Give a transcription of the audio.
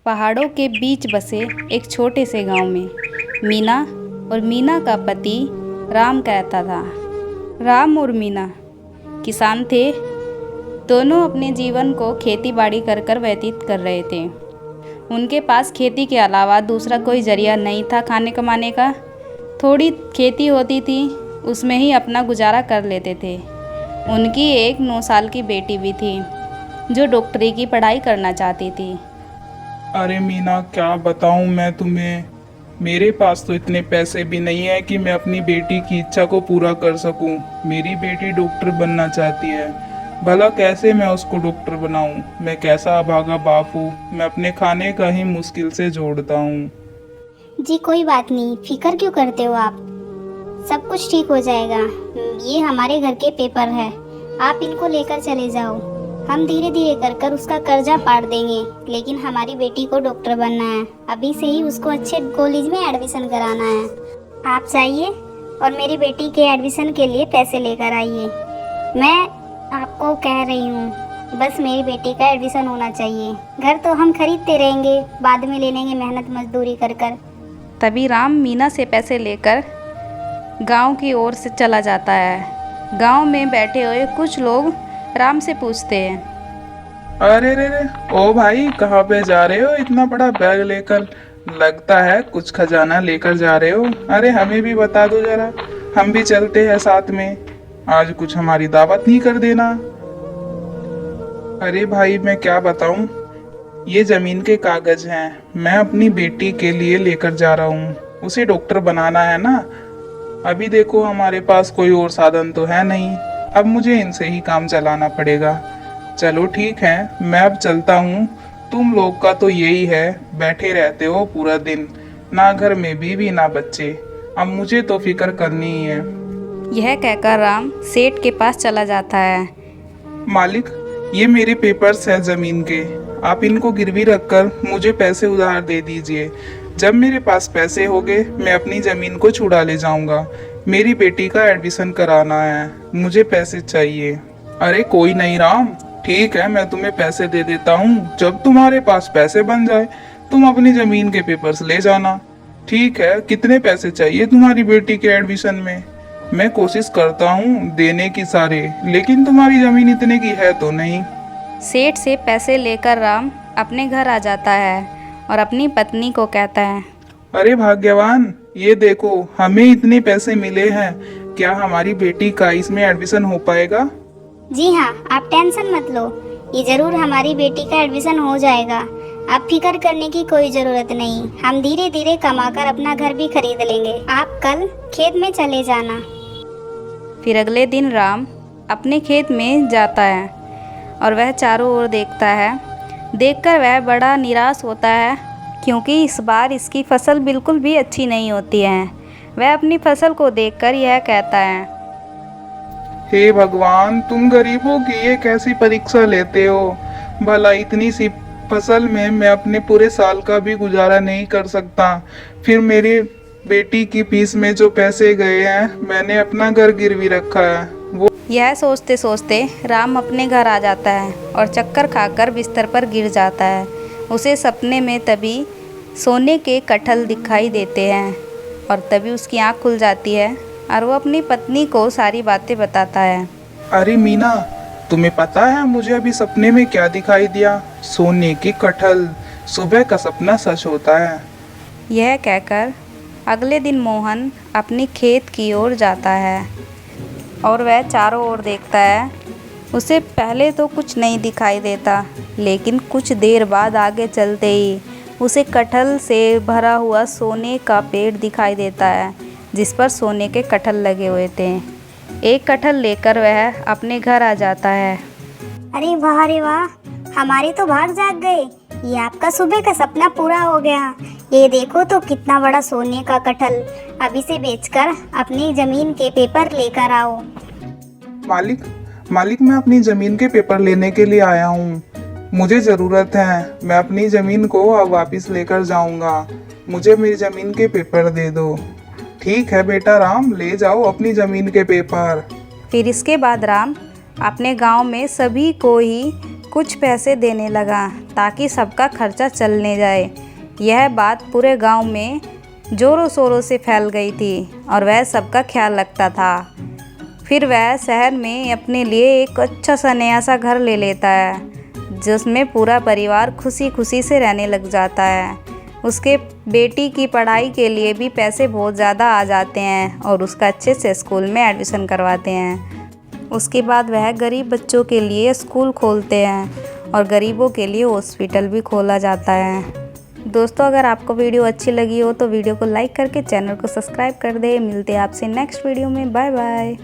पहाड़ों के बीच बसे एक छोटे से गांव में मीना और मीना का पति राम कहता था। राम और मीना किसान थे। दोनों अपने जीवन को खेती बाड़ी कर कर व्यतीत कर रहे थे। उनके पास खेती के अलावा दूसरा कोई जरिया नहीं था खाने कमाने का। थोड़ी खेती होती थी, उसमें ही अपना गुजारा कर लेते थे। उनकी एक 9 साल की बेटी भी थी जो डॉक्टरी की पढ़ाई करना चाहती थी। अरे मीना, क्या बताऊं मैं तुम्हें। मेरे पास तो इतने पैसे भी नहीं है कि मैं अपनी बेटी की इच्छा को पूरा कर सकूं। मेरी बेटी डॉक्टर बनना चाहती है। भला कैसे मैं उसको डॉक्टर बनाऊं? मैं कैसा अभागा बाप हूँ। मैं अपने खाने का ही मुश्किल से जोड़ता हूँ। जी कोई बात नहीं, फिक्र क्यों करते हो आप? सब कुछ ठीक हो जाएगा। ये हमारे घर के पेपर है, आप इनको लेकर चले जाओ। हम धीरे धीरे कर कर उसका कर्जा पाड़ देंगे, लेकिन हमारी बेटी को डॉक्टर बनना है। अभी से ही उसको अच्छे कॉलेज में एडमिशन कराना है। आप जाइए और मेरी बेटी के एडमिशन के लिए पैसे लेकर आइए। मैं आपको कह रही हूँ, बस मेरी बेटी का एडमिशन होना चाहिए। घर तो हम खरीदते रहेंगे, बाद में ले लेंगे मेहनत मजदूरी कर कर। तभी राम मीना से पैसे लेकर गांव की ओर से चला जाता है। गांव में बैठे हुए कुछ लोग राम से पूछते हैं, अरे रे रे, ओ भाई, कहाँ पे जा रहे हो इतना बड़ा बैग लेकर? लगता है कुछ खजाना लेकर जा रहे हो। अरे हमें भी बता दो जरा, हम भी चलते हैं साथ में। आज कुछ हमारी दावत नहीं कर देना। अरे भाई, मैं क्या बताऊं, ये जमीन के कागज हैं। मैं अपनी बेटी के लिए लेकर जा रहा हूँ। उसे डॉक्टर बनाना है ना। अभी देखो, हमारे पास कोई और साधन तो है नहीं। अब मुझे इनसे ही काम चलाना पड़ेगा। चलो ठीक है, मैं अब चलता हूँ। तुम लोग का तो यही है, बैठे रहते हो पूरा दिन, ना घर में बीवी ना बच्चे। अब मुझे तो फिक्र करनी ही है। यह कहकर राम सेठ के पास चला जाता है। मालिक, ये मेरे पेपर्स है जमीन के। आप इनको गिरवी रखकर मुझे पैसे उधार दे दीजिए। जब मेरे पास पैसे होंगे, मैं अपनी जमीन को छुड़ा ले जाऊंगा। मेरी बेटी का एडमिशन कराना है, मुझे पैसे चाहिए। अरे कोई नहीं राम, ठीक है, मैं तुम्हें पैसे दे देता हूँ। जब तुम्हारे पास पैसे बन जाए, तुम अपनी जमीन के पेपर्स ले जाना। ठीक है, कितने पैसे चाहिए तुम्हारी बेटी के एडमिशन में? मैं कोशिश करता हूँ देने की सारे, लेकिन तुम्हारी जमीन इतने की है तो नहीं। सेठ से पैसे लेकर राम अपने घर आ जाता है और अपनी पत्नी को कहता है, अरे भाग्यवान, ये देखो, हमें इतने पैसे मिले हैं। क्या हमारी बेटी का इसमें एडमिशन हो पाएगा? जी हाँ, आप टेंशन मत लो, ये जरूर हमारी बेटी का एडमिशन हो जाएगा। आप फिक्र करने की कोई जरूरत नहीं। हम धीरे धीरे कमाकर अपना घर भी खरीद लेंगे। आप कल खेत में चले जाना। फिर अगले दिन राम अपने खेत में जाता है और वह चारों ओर देखता है। देखकर वह बड़ा निराश होता है, क्योंकि इस बार इसकी फसल बिल्कुल भी अच्छी नहीं होती है। वह अपनी फसल को देखकर यह कहता है, हे भगवान, तुम गरीबों की ये कैसी परीक्षा लेते हो? भला इतनी सी फसल में मैं अपने पूरे साल का भी गुजारा नहीं कर सकता। फिर मेरी बेटी की फीस में जो पैसे गए हैं, मैंने अपना घर गिरवी रखा है। वो यह सोचते सोचते राम अपने घर आ जाता है और चक्कर खाकर बिस्तर पर गिर जाता है। उसे सपने में तभी सोने के कटहल दिखाई देते हैं और तभी उसकी आंख खुल जाती है और वो अपनी पत्नी को सारी बातें बताता है। अरे मीना, तुम्हें पता है मुझे अभी सपने में क्या दिखाई दिया? सोने की कटहल। सुबह का सपना सच होता है। यह कहकर अगले दिन मोहन अपनी खेत की ओर जाता है और वह चारों ओर देखता है। उसे पहले तो कुछ नहीं दिखाई देता, लेकिन कुछ देर बाद आगे चलते ही उसे कटहल से भरा हुआ सोने का पेड़ दिखाई देता है, जिस पर सोने के कटहल लगे हुए थे। एक कटहल लेकर वह अपने घर आ जाता है। अरे वाह रे वाह, हमारे तो भाग जाग गए। ये आपका सुबह का सपना पूरा हो गया। ये देखो तो कितना बड़ा सोने का कटहल। अब इसे बेचकर अपनी जमीन के पेपर लेकर आओ। मालिक, मैं अपनी जमीन के पेपर लेने के लिए आया हूँ। मुझे जरूरत है। मैं अपनी जमीन को अब वापस लेकर जाऊंगा। मुझे मेरी जमीन के पेपर दे दो। ठीक है बेटा राम, ले जाओ अपनी जमीन के पेपर। फिर इसके बाद राम अपने गांव में सभी को ही कुछ पैसे देने लगा ताकि सबका खर्चा चलने जाए। यह बात पूरे गांव में ज़ोरों शोरों से फैल गई थी और वह सबका ख्याल रखता था। फिर वह शहर में अपने लिए एक अच्छा सा नया सा घर ले लेता है जिसमें पूरा परिवार खुशी खुशी से रहने लग जाता है। उसके बेटी की पढ़ाई के लिए भी पैसे बहुत ज़्यादा आ जाते हैं और उसका अच्छे से स्कूल में एडमिशन करवाते हैं। उसके बाद वह गरीब बच्चों के लिए स्कूल खोलते हैं और गरीबों के लिए हॉस्पिटल भी खोला जाता है। दोस्तों, अगर आपको वीडियो अच्छी लगी हो तो वीडियो को लाइक करके चैनल को सब्सक्राइब कर दें। मिलते हैं आपसे नेक्स्ट वीडियो में। Bye bye.